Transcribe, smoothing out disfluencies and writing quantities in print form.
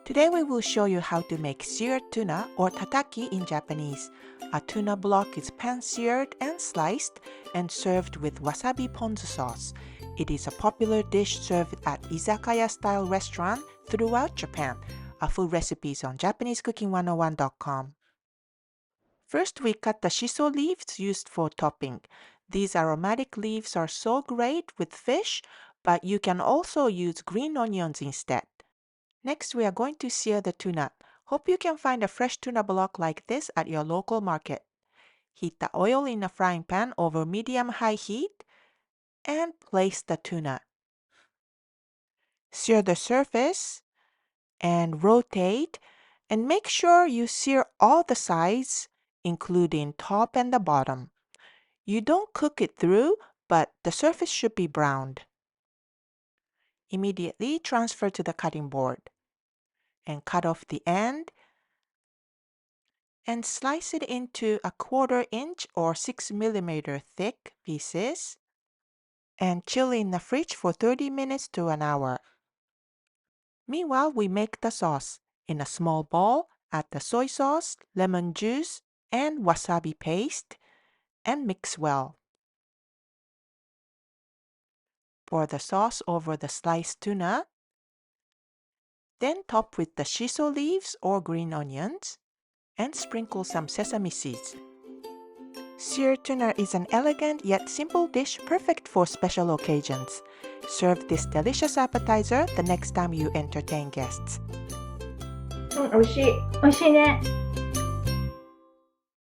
Today we will show you how to make seared tuna or tataki in Japanese. A tuna block is pan-seared and sliced and served with wasabi ponzu sauce. It is a popular dish served at Izakaya style restaurant throughout Japan. A full recipe is on JapaneseCooking101.com. First, we cut the shiso leaves used for topping. These aromatic leaves are so great with fish, but you can also use green onions instead. Next, we are going to sear the tuna. Hope you can find a fresh tuna block like this at your local market. Heat the oil in a frying pan over medium-high heat and place the tuna. Sear the surface and rotate and make sure you sear all the sides, including top and the bottom. You don't cook it through, but the surface should be browned. Immediately transfer to the cutting board and cut off the end and slice it into a 1/4 inch or 6 millimeter thick pieces and chill in the fridge for 30 minutes to an hour. Meanwhile, we make the sauce. In a small bowl, add the soy sauce, lemon juice, and wasabi paste and mix well. Pour the sauce over the sliced tuna. Then top with the shiso leaves or green onions and sprinkle some sesame seeds. Seared tuna is an elegant yet simple dish perfect for special occasions. Serve this delicious appetizer the next time you entertain guests. 美味しい。美味しいね。